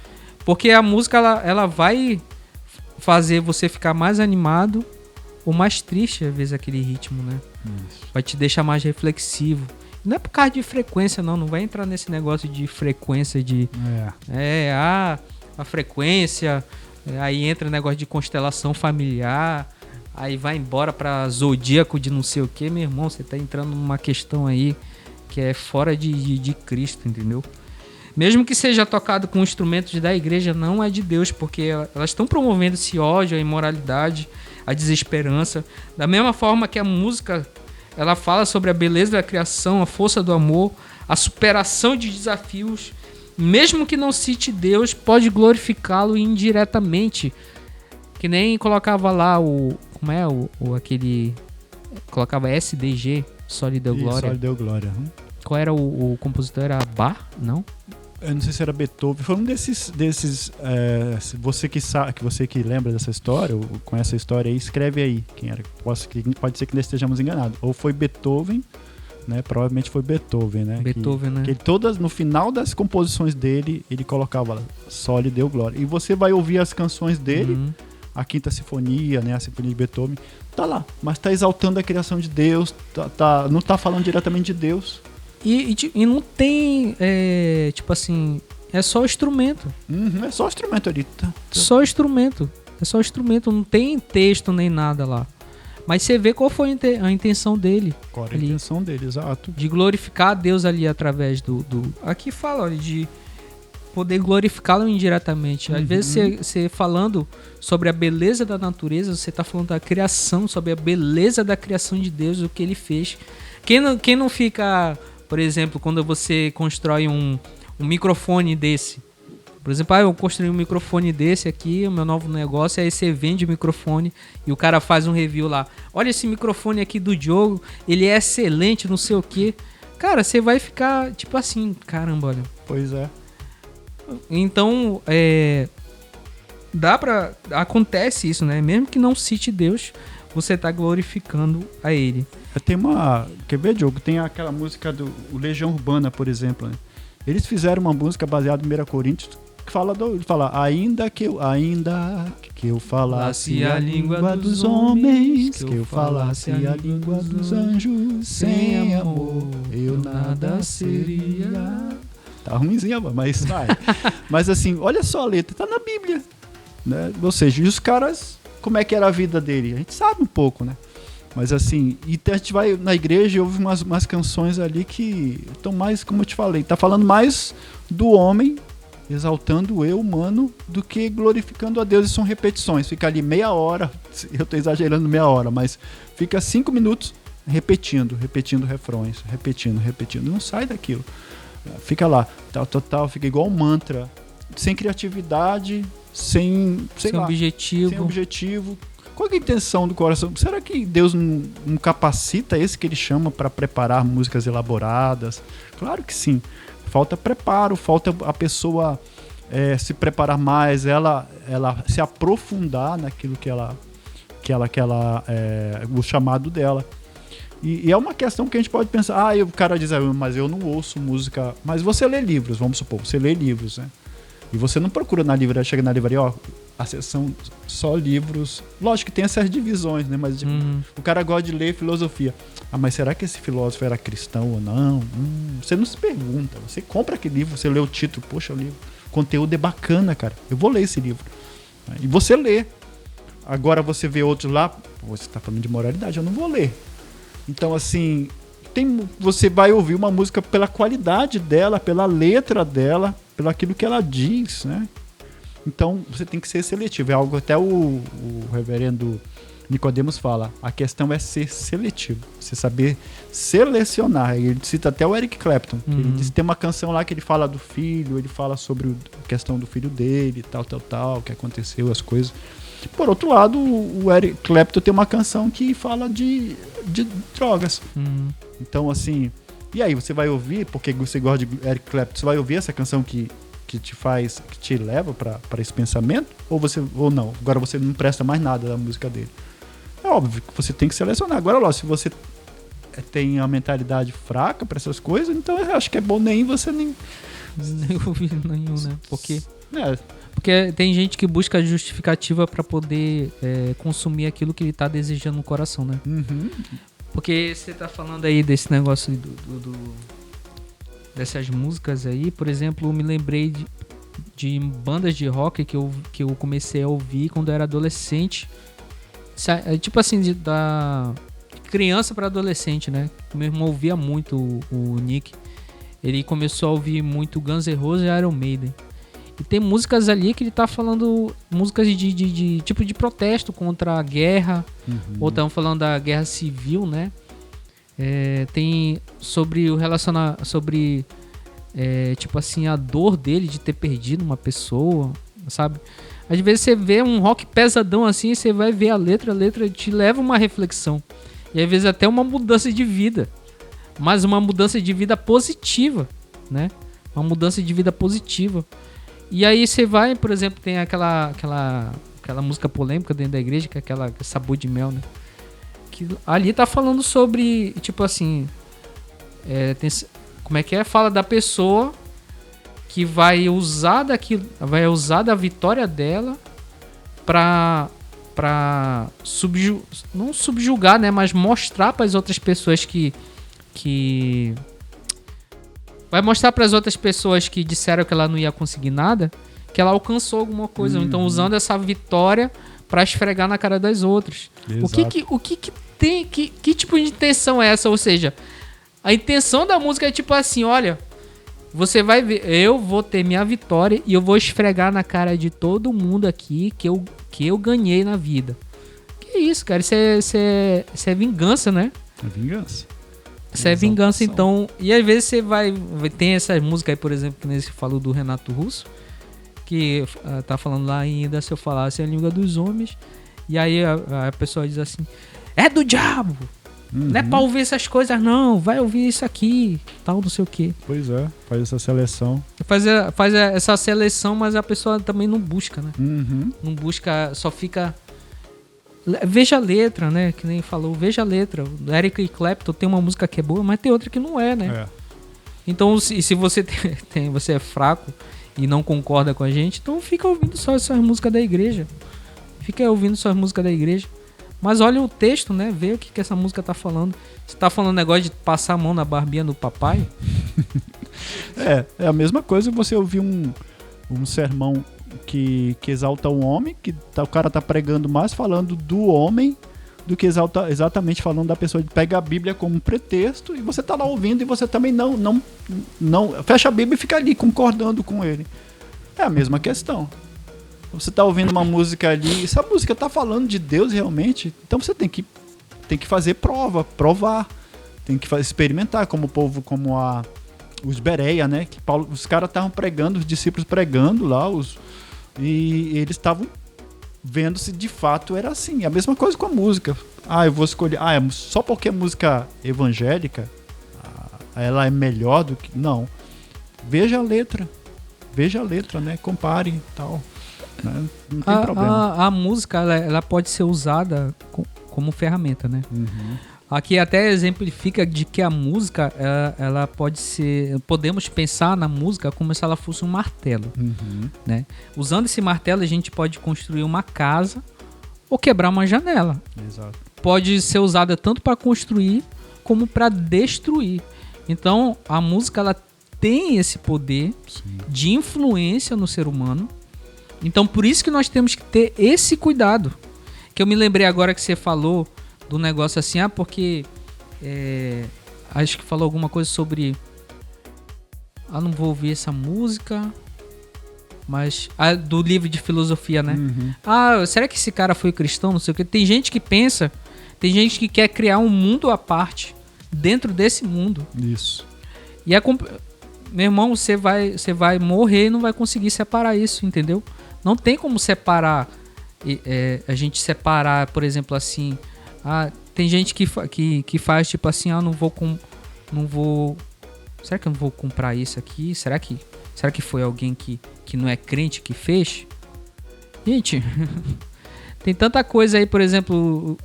porque a música ela vai fazer você ficar mais animado ou mais triste às vezes aquele ritmo, né? Isso. Vai te deixar mais reflexivo. Não é por causa de frequência, não vai entrar nesse negócio de frequência de a frequência, aí entra o negócio de constelação familiar, aí vai embora pra zodíaco de não sei o que, meu irmão, você tá entrando numa questão aí que é fora de Cristo, entendeu? Mesmo que seja tocado com instrumentos da igreja, não é de Deus, porque elas estão promovendo esse ódio, a imoralidade, a desesperança, da mesma forma que a música, ela fala sobre a beleza da criação, a força do amor, a superação de desafios. Mesmo que não cite Deus, pode glorificá-lo indiretamente. Que nem colocava lá aquele... Colocava SDG, Só lhe deu glória. Só lhe deu glória. Qual era o compositor? Era Bach? Não? Eu não sei se era Beethoven. Foi um desses você que lembra dessa história, ou conhece a história aí, escreve aí quem era. Pode ser que nós estejamos enganados. Ou foi Beethoven, né? Provavelmente foi Beethoven, né? Beethoven, né? Que no final das composições dele, ele colocava lá, Só lhe deu glória. E você vai ouvir as canções dele, a Quinta Sinfonia, né? A Sinfonia de Beethoven, tá lá. Mas tá exaltando a criação de Deus, não tá falando diretamente de Deus. E não tem, tipo assim, é só o instrumento. É só o instrumento ali. Só o instrumento. É só o instrumento, não tem texto nem nada lá. Mas você vê qual foi a intenção dele. Qual era a intenção dele, exato. De glorificar a Deus ali através do... Aqui fala, olha, de poder glorificá-lo indiretamente. Às vezes você falando sobre a beleza da natureza, você está falando da criação, sobre a beleza da criação de Deus, o que ele fez. Quem não fica... Por exemplo, quando você constrói um microfone desse. Por exemplo, eu construí um microfone desse aqui, o meu novo negócio, aí você vende o microfone e o cara faz um review lá. Olha esse microfone aqui do Diogo, ele é excelente, não sei o quê. Cara, você vai ficar tipo assim, caramba, olha. Pois é. Então, acontece isso, né? Mesmo que não cite Deus, você tá glorificando a ele. Tem quer ver, Diogo? Tem aquela música do Legião Urbana, por exemplo, né? Eles fizeram uma música baseada em 1 Coríntios que fala ainda que eu falasse a língua dos homens, que eu falasse a língua dos anjos, sem amor eu nada seria. Tá ruimzinha, mas vai. Mas assim, olha só a letra, tá na Bíblia, né? Ou seja, e os caras, como é que era a vida dele? A gente sabe um pouco, né? Mas assim, e a gente vai na igreja e ouve umas canções ali que estão mais, como eu te falei, tá falando mais do homem, exaltando o eu humano, do que glorificando a Deus. E são repetições, fica ali meia hora, eu tô exagerando meia hora, mas fica 5 minutos repetindo refrões, repetindo, não sai daquilo. Fica lá, tal, fica igual um mantra, sem criatividade, sem objetivo. Qual é a intenção do coração? Será que Deus não capacita esse que ele chama para preparar músicas elaboradas? Claro que sim. Falta preparo, falta a pessoa se preparar mais, ela se aprofundar naquilo que ela o chamado dela. E é uma questão que a gente pode pensar, o cara diz, mas eu não ouço música. Mas você lê livros, vamos supor, você lê livros, né? E você não procura na livraria, chega na livraria, a seção só livros. Lógico que tem essas divisões, né? Mas o cara gosta de ler filosofia. Mas será que esse filósofo era cristão ou não? Você não se pergunta. Você compra aquele livro, você lê o título, poxa, o livro, o conteúdo é bacana, cara. Eu vou ler esse livro. E você lê. Agora você vê outros lá, você está falando de moralidade, eu não vou ler. Então, assim, você vai ouvir uma música pela qualidade dela, pela letra dela, pelo aquilo que ela diz, né? Então, você tem que ser seletivo. É algo até o reverendo Nicodemos fala. A questão é ser seletivo. Você saber selecionar. Ele cita até o Eric Clapton. Que ele diz, tem uma canção lá que ele fala do filho, ele fala sobre a questão do filho dele, tal, o que aconteceu, as coisas. Por outro lado, o Eric Clapton tem uma canção que fala de drogas. Então, assim... E aí, você vai ouvir, porque você gosta de Eric Clapton, você vai ouvir essa canção que te leva para esse pensamento? Ou não? Agora você não presta mais nada da música dele. É óbvio que você tem que selecionar. Agora, se você tem a mentalidade fraca para essas coisas, então eu acho que é bom nem você nem ouvir nenhum, né? Porque tem gente que busca justificativa para poder consumir aquilo que ele tá desejando no coração, né? Porque você tá falando aí desse negócio dessas músicas aí, por exemplo, eu me lembrei de bandas de rock que eu comecei a ouvir quando eu era adolescente. Tipo assim, da criança para adolescente, né? Meu irmão ouvia muito o Nick. Ele começou a ouvir muito Guns N' Roses e Iron Maiden. E tem músicas ali que ele tá falando, músicas de tipo de protesto contra a guerra, ou estão falando da guerra civil, né? Tem sobre tipo assim, a dor dele de ter perdido uma pessoa, sabe? Às vezes você vê um rock pesadão assim, você vai ver a letra te leva a uma reflexão. E às vezes até uma mudança de vida. Mas uma mudança de vida positiva, né? Uma mudança de vida positiva. E aí você vai, por exemplo, tem aquela música polêmica dentro da igreja, que é aquela Sabor de Mel, né? Que ali tá falando sobre, tipo assim, como é que é? Fala da pessoa que vai usar da vitória dela pra não subjugar, né? Mas mostrar para as outras pessoas que vai mostrar para as outras pessoas que disseram que ela não ia conseguir nada, que ela alcançou alguma coisa. Então, usando essa vitória para esfregar na cara das outras. Exato. O que tem... Que tipo de intenção é essa? Ou seja, a intenção da música é tipo assim, olha, você vai ver, eu vou ter minha vitória e eu vou esfregar na cara de todo mundo aqui que eu ganhei na vida. Que isso, cara? Isso é vingança, né? É vingança. Isso é vingança, então. E às vezes você vai... Tem essas músicas aí, por exemplo, que você falou do Renato Russo, que tá falando lá ainda, se eu falasse a língua dos homens, e aí a pessoa diz assim, é do diabo, Não é pra ouvir essas coisas, não. Vai ouvir isso aqui, tal, não sei o quê. Pois é, faz essa seleção. Faz essa seleção, mas a pessoa também não busca, né? Uhum. Não busca, só fica... Veja a letra, né? Que nem falou, veja a letra. O Eric Clapton tem uma música que é boa, mas tem outra que não é, né? É. Então, se você você é fraco e não concorda com a gente, então fica ouvindo só essas músicas da igreja. Fica ouvindo só as músicas da igreja. Mas olha o texto, né? Vê o que essa música tá falando. Você tá falando negócio de passar a mão na barbinha do papai? É a mesma coisa você ouvir um sermão que exalta o homem, que o cara tá pregando mais falando do homem do que exatamente falando da pessoa. Ele pega a Bíblia como pretexto e você tá lá ouvindo e você também não fecha a Bíblia e fica ali concordando com ele. É a mesma questão. Você tá ouvindo uma música ali, essa música tá falando de Deus realmente, então você tem que fazer provar, tem que experimentar, como o povo, como os Bereia, né? Que os caras estavam pregando, os discípulos pregando lá, e eles estavam vendo se de fato era assim. A mesma coisa com a música. Eu vou escolher. Só porque é música evangélica, ela é melhor do que. Não. Veja a letra, né? Compare e tal. Não tem problema. A música, ela pode ser usada como ferramenta, né? Uhum. Aqui até exemplifica de que a música, ela pode ser... Podemos pensar na música como se ela fosse um martelo, né? Usando esse martelo, a gente pode construir uma casa ou quebrar uma janela. Exato. Pode ser usada tanto para construir como para destruir. Então, a música, ela tem esse poder de influência no ser humano. Então, por isso que nós temos que ter esse cuidado. Que eu me lembrei agora que você falou do negócio assim, porque acho que falou alguma coisa sobre não vou ouvir essa música, mas do livro de filosofia, né? Será que esse cara foi cristão? Não sei o que. Tem gente que pensa, tem gente que quer criar um mundo à parte dentro desse mundo. Isso. E meu irmão, você vai morrer e não vai conseguir separar isso, entendeu? Não tem como separar, a gente separar, por exemplo, assim. Tem gente que faz tipo assim, não vou. Será que eu não vou comprar isso aqui? Será que foi alguém que não é crente que fez? Gente, tem tanta coisa aí, por exemplo,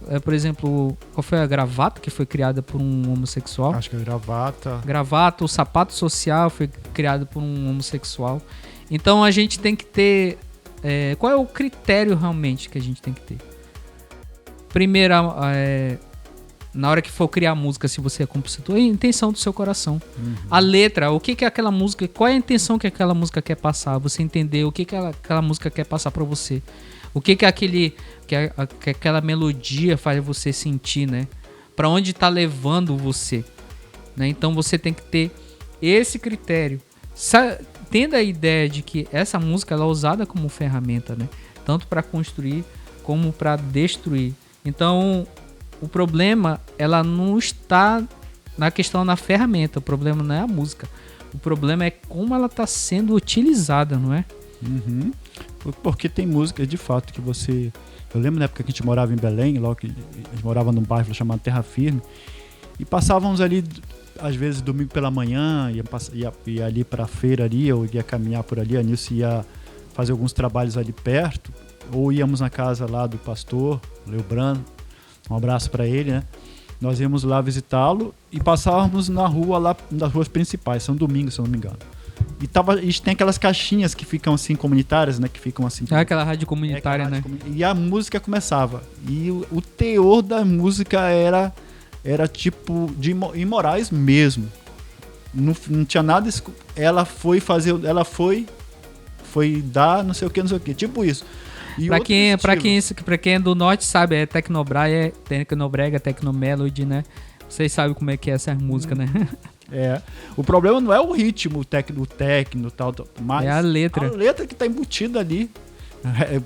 qual foi a gravata que foi criada por um homossexual? Acho que é gravata. Gravata, o sapato social foi criado por um homossexual. Então a gente tem que ter... qual é o critério realmente que a gente tem que ter? Primeiro, na hora que for criar música, se você é compositor, é a intenção do seu coração. A letra, o que é aquela música, qual é a intenção que aquela música quer passar, você entender o que aquela música quer passar pra você. O que aquela melodia faz você sentir, né? Pra onde tá levando você, né? Então você tem que ter esse critério. Tendo a ideia de que essa música ela é usada como ferramenta, né? Tanto para construir como para destruir. Então, o problema ela não está na questão da ferramenta. O problema não é a música. O problema é como ela está sendo utilizada, não é? Porque tem músicas de fato que você... Eu lembro na época que a gente morava em Belém, logo que a gente morava num bairro chamado Terra Firme, e passávamos ali, às vezes, domingo pela manhã, ia ali pra feira ali, ou ia caminhar por ali, a Nilce ia fazer alguns trabalhos ali perto, ou íamos na casa lá do pastor, Leobrano, um abraço pra ele, né? Nós íamos lá visitá-lo e passávamos na rua lá, nas ruas principais, São Domingos, se eu não me engano. E tem aquelas caixinhas que ficam assim, comunitárias, né? Que ficam assim. Aquela rádio comunitária, né? E a música começava. E o teor da música era tipo de imorais mesmo. Não tinha nada. Ela foi dar não sei o que, tipo isso. E pra quem é do norte sabe, é Tecnobrega, Tecnomelody, né? Vocês sabem como é que é essa música, né? O problema não é o ritmo, o techno tal, mas é a letra. A letra que tá embutida ali.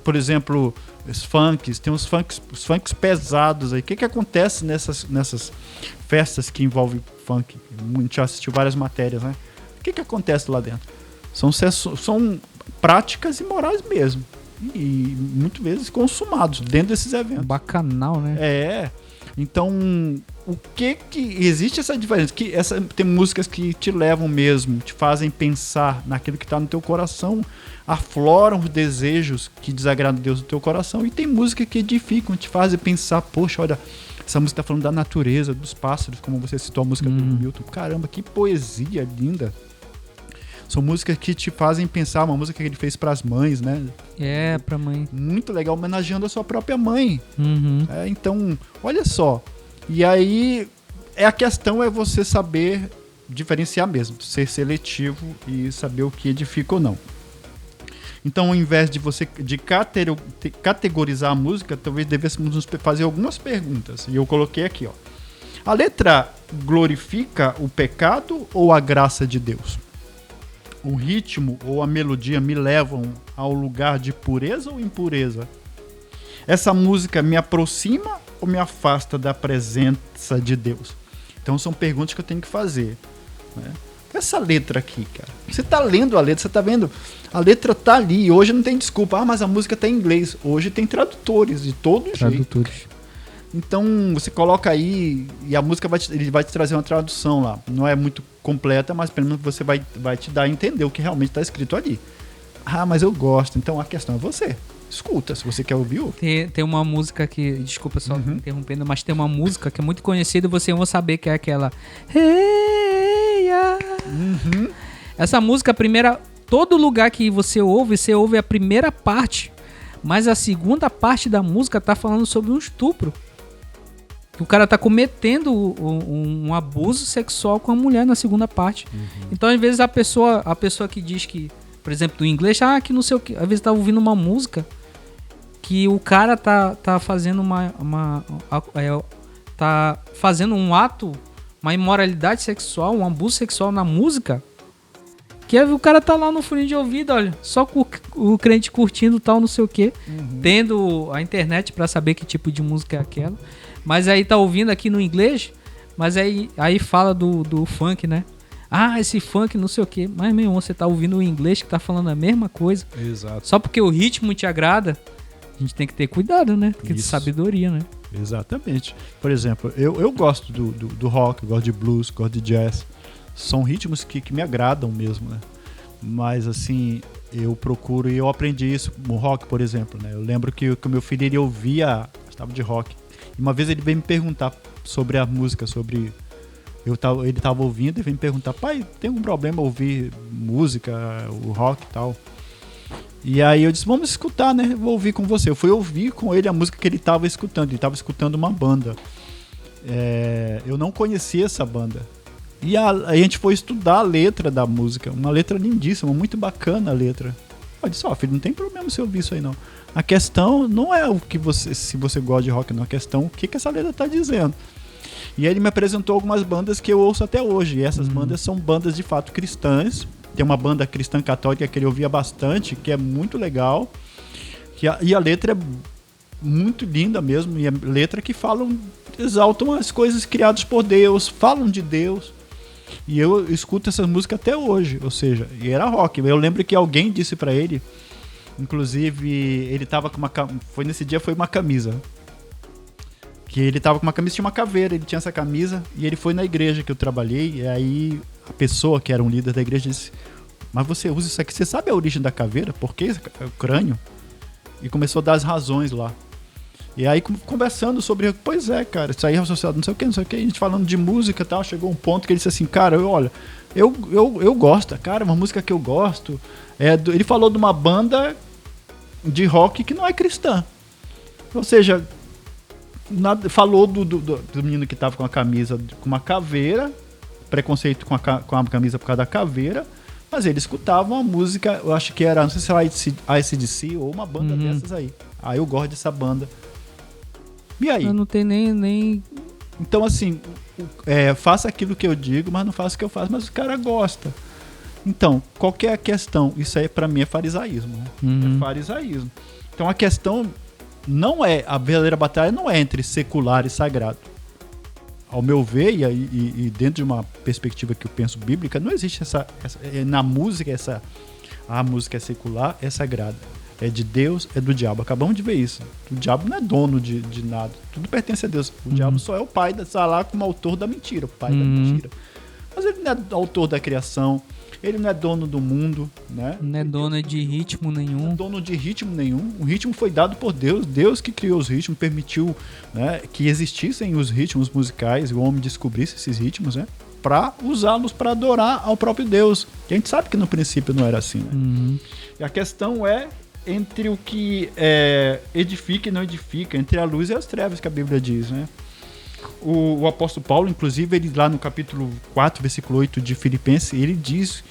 Por exemplo, os funks, tem os funks pesados aí. O que acontece nessas festas que envolvem funk? A gente já assistiu várias matérias, né? O que acontece lá dentro? São práticas imorais mesmo. e muitas vezes consumados dentro desses eventos. Bacanal, né? Então, o que existe essa diferença? Tem músicas que te levam mesmo, te fazem pensar naquilo que está no teu coração, afloram os desejos que desagradam a Deus no teu coração, e tem músicas que edificam, te fazem pensar, poxa, olha, essa música está falando da natureza, dos pássaros, como você citou a música do Milton. Caramba, que poesia linda. São músicas que te fazem pensar, uma música que ele fez para as mães, né? Pra mãe. Muito legal, homenageando a sua própria mãe. Uhum. Então, olha só. E aí, a questão é você saber diferenciar mesmo, ser seletivo e saber o que edifica ou não. Então, ao invés de você categorizar a música, talvez devêssemos fazer algumas perguntas. E eu coloquei aqui, ó. A letra glorifica o pecado ou a graça de Deus? O ritmo ou a melodia me levam ao lugar de pureza ou impureza? Essa música me aproxima ou me afasta da presença de Deus? Então são perguntas que eu tenho que fazer, né? Essa letra aqui, cara, você tá lendo a letra, você tá vendo, a letra tá ali. Hoje não tem desculpa, mas a música tá em inglês. Hoje tem tradutores de todo jeito. Então você coloca aí e a música ele vai te trazer uma tradução lá. Não é muito completa, mas pelo menos você vai te dar a entender o que realmente está escrito ali. Mas eu gosto. Então a questão é você. Escuta, se você quer ouvir. Tem uma música que, desculpa só interrompendo, mas tem uma música que é muito conhecida, você vai saber que é aquela. Essa música, a primeira, todo lugar que você ouve a primeira parte, mas a segunda parte da música tá falando sobre um estupro. O cara tá cometendo um abuso sexual com a mulher na segunda parte. Então, às vezes, a pessoa que diz que, por exemplo, do inglês, que não sei o que, às vezes tá ouvindo uma música que o cara tá fazendo tá fazendo um ato, uma imoralidade sexual, um abuso sexual na música, que o cara tá lá no fone de ouvido, olha, só com o crente curtindo tal, não sei o que, tendo a internet pra saber que tipo de música é aquela. Mas aí tá ouvindo aqui no inglês, mas aí fala do funk, né? Esse funk, não sei o quê. Mas, meu irmão, você tá ouvindo o inglês que tá falando a mesma coisa. Exato. Só porque o ritmo te agrada, a gente tem que ter cuidado, né? Porque de sabedoria, né? Exatamente. Por exemplo, eu gosto do rock, gosto de blues, gosto de jazz. São ritmos que me agradam mesmo, né? Mas, assim, eu procuro, e eu aprendi isso no rock, por exemplo, né? Eu lembro que o meu filho, ele ouvia, gostava de rock. E uma vez ele veio me perguntar sobre a música, ele tava ouvindo e veio me perguntar, pai, tem algum problema ouvir música, o rock e tal? E aí eu disse, vamos escutar, né? Vou ouvir com você. Eu fui ouvir com ele a música que ele tava escutando. Ele estava escutando uma banda. Eu não conhecia essa banda. E a gente foi estudar a letra da música. Uma letra lindíssima, muito bacana a letra. Eu disse, filho, não tem problema você ouvir isso aí não. A questão não é se você gosta de rock, não. A questão é o que essa letra tá dizendo. E aí ele me apresentou algumas bandas que eu ouço até hoje. E essas bandas são bandas de fato cristãs. Tem uma banda cristã católica que ele ouvia bastante, que é muito legal. E a letra é muito linda mesmo. E a letra que exaltam as coisas criadas por Deus, falam de Deus. E eu escuto essas músicas até hoje. Ou seja, e era rock. Eu lembro que alguém disse pra ele, inclusive, ele tava com foi uma camisa. Que ele tava com uma camisa, tinha uma caveira, ele tinha essa camisa, e ele foi na igreja que eu trabalhei, e aí a pessoa que era um líder da igreja disse, mas você usa isso aqui, você sabe a origem da caveira? Por que o crânio? E começou a dar as razões lá. E aí conversando sobre, pois é, cara, isso aí é associado não sei o que, a gente falando de música e tal, chegou um ponto que ele disse assim, cara, eu gosto, cara, uma música que eu gosto, ele falou de uma banda de rock que não é cristã. Ou seja, falou do menino que tava com a camisa com uma caveira, preconceito com a camisa por causa da caveira, mas ele escutava uma música, eu acho que era, não sei se era AC/DC ou uma banda dessas aí. Eu gosto dessa banda. E aí? Eu não tenho nem... Então, assim, faça aquilo que eu digo, mas não faça o que eu faço, mas o cara gosta. Então, qual que é a questão? Isso aí pra mim é farisaísmo, né? É farisaísmo. Então a questão não é, a verdadeira batalha não é entre secular e sagrado. Ao meu ver, e dentro de uma perspectiva que eu penso bíblica, não existe na música a música é secular, é sagrada. é de Deus, é do diabo. Acabamos de ver isso. O diabo não é dono de nada. Tudo pertence a Deus. O diabo só é o pai, está lá como autor da mentira, o pai da mentira. Mas ele não é autor da criação, ele não é dono do mundo, né? Não é dono de ritmo nenhum. Não é dono de ritmo nenhum. O ritmo foi dado por Deus. Deus que criou os ritmos, permitiu, né, que existissem os ritmos musicais, o homem descobrisse esses ritmos, né? Para usá-los para adorar ao próprio Deus. E a gente sabe que no princípio não era assim, né? E a questão é entre o que edifica e não edifica, entre a luz e as trevas, que a Bíblia diz, né? O apóstolo Paulo, inclusive, ele lá no capítulo 4, versículo 8 de Filipenses, ele diz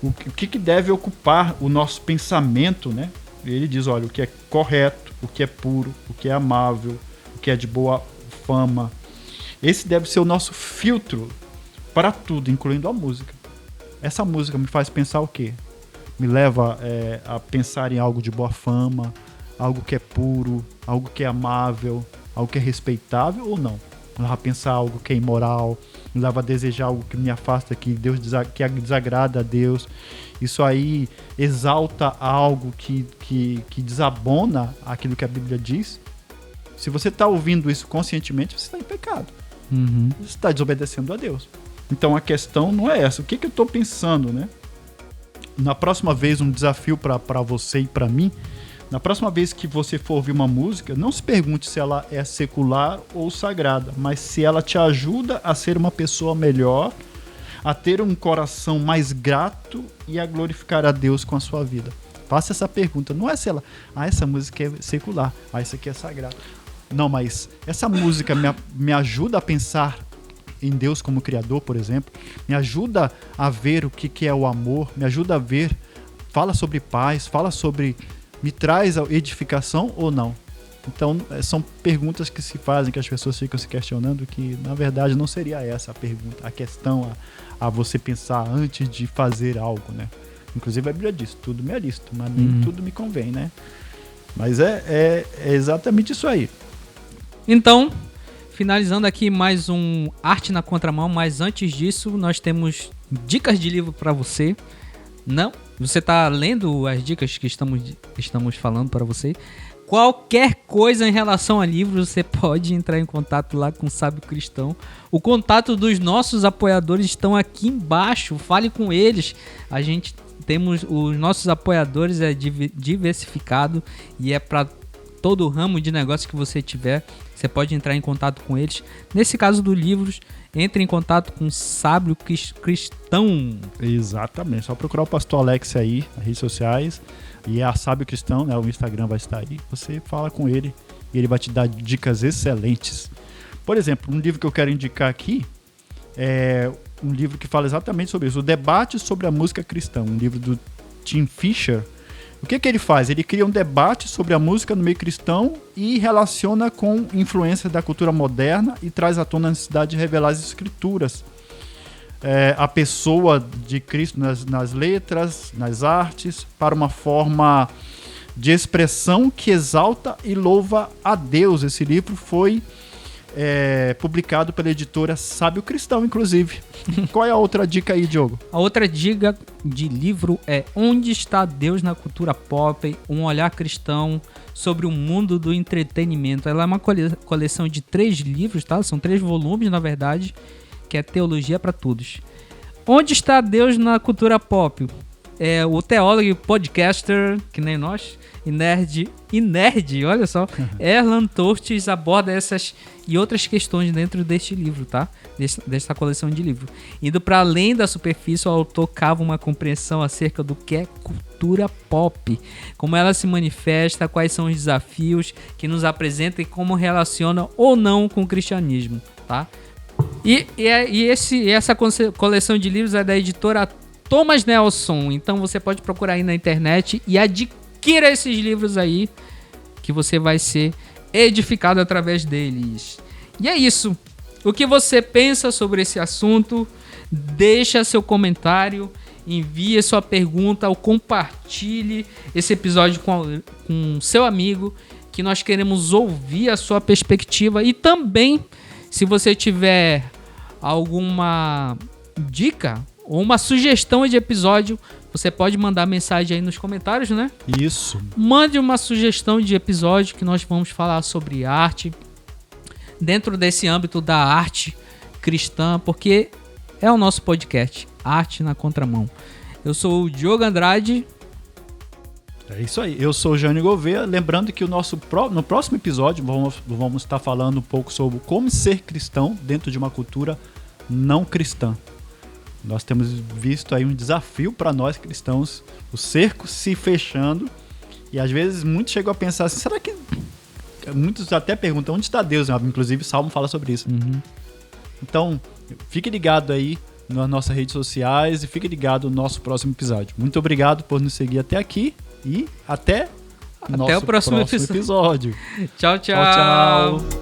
o que deve ocupar o nosso pensamento, né? Ele diz, olha, o que é correto, o que é puro, o que é amável, o que é de boa fama. Esse deve ser o nosso filtro para tudo, incluindo a música. Essa música me faz pensar o quê? Me leva a pensar em algo de boa fama, algo que é puro, algo que é amável, algo que é respeitável ou não? Me leva a pensar algo que é imoral, me leva a desejar algo que me afasta, que desagrada a Deus. Isso aí exalta algo que desabona aquilo que a Bíblia diz. Se você está ouvindo isso conscientemente, você está em pecado. Você está desobedecendo a Deus. Então a questão não é essa. O que eu estou pensando, né? Na próxima vez, um desafio para você e para mim, na próxima vez que você for ouvir uma música, não se pergunte se ela é secular ou sagrada, mas se ela te ajuda a ser uma pessoa melhor, a ter um coração mais grato e a glorificar a Deus com a sua vida. Faça essa pergunta. Não é se ela, essa música é secular, isso aqui é sagrado. Não, mas essa música me ajuda a pensar em Deus como Criador, por exemplo, me ajuda a ver o que é o amor, me ajuda a ver, fala sobre paz, fala sobre, me traz a edificação ou não? Então, são perguntas que se fazem, que as pessoas ficam se questionando, que na verdade não seria essa a pergunta, a questão a você pensar antes de fazer algo, né? Inclusive a Bíblia diz, tudo me é lícito, mas nem tudo me convém, né? Mas é exatamente isso aí. Então, finalizando aqui mais um Arte na Contramão, mas antes disso nós temos dicas de livro para você. Não, você está lendo as dicas que estamos falando para você. Qualquer coisa em relação a livros, você pode entrar em contato lá com o Sábio Cristão. O contato dos nossos apoiadores estão aqui embaixo, fale com eles. A gente temos os nossos apoiadores diversificado e é para todo o ramo de negócio que você tiver, você pode entrar em contato com eles. Nesse caso do livros, entre em contato com o Sábio Cristão. Exatamente, só procurar o Pastor Alex aí nas redes sociais e a Sábio Cristão, né, o Instagram vai estar aí. Você fala com ele e ele vai te dar dicas excelentes. Por exemplo, um livro que eu quero indicar aqui é um livro que fala exatamente sobre isso, o Debate sobre a Música Cristã, um livro do Tim Fisher. O que ele faz? Ele cria um debate sobre a música no meio cristão e relaciona com influências da cultura moderna e traz à tona a necessidade de revelar as escrituras. A pessoa de Cristo nas letras, nas artes, para uma forma de expressão que exalta e louva a Deus. Esse livro foi publicado pela editora Sábio Cristão, inclusive. Qual é a outra dica aí, Diogo? A outra dica de livro é Onde está Deus na Cultura Pop? Um olhar cristão sobre o mundo do entretenimento. Ela é uma coleção de 3 livros, tá? São 3 volumes, na verdade, que é Teologia para Todos. Onde está Deus na cultura pop? O teólogo e podcaster, que nem nós, e nerd, olha só, Erland Tortes aborda essas e outras questões dentro deste livro, tá? Desta coleção de livros. Indo para além da superfície, o autor cava uma compreensão acerca do que é cultura pop, como ela se manifesta, quais são os desafios que nos apresenta e como relaciona ou não com o cristianismo, tá? E essa coleção de livros é da editora Thomas Nelson, então você pode procurar aí na internet e adquira esses livros aí, que você vai ser edificado através deles. E é isso. O que você pensa sobre esse assunto? Deixa seu comentário, envie sua pergunta ou compartilhe esse episódio com seu amigo, que nós queremos ouvir a sua perspectiva. E também, se você tiver alguma dica ou uma sugestão de episódio, Você pode mandar mensagem aí nos comentários, né? Isso. Mande uma sugestão de episódio que nós vamos falar sobre arte, dentro desse âmbito da arte cristã, porque é o nosso podcast, Arte na Contramão. Eu sou o Diogo Andrade. É isso aí. Eu sou o Jânio Gouveia. Lembrando que no próximo episódio vamos estar falando um pouco sobre como ser cristão dentro de uma cultura não cristã. Nós temos visto aí um desafio para nós cristãos, o cerco se fechando, e às vezes muitos chegam a pensar assim, será que... Muitos até perguntam, onde está Deus? Inclusive o Salmo fala sobre isso. Então, fique ligado aí nas nossas redes sociais e fique ligado no nosso próximo episódio. Muito obrigado por nos seguir até aqui e até o próximo episódio. episódio. Tchau, tchau. Tchau, tchau.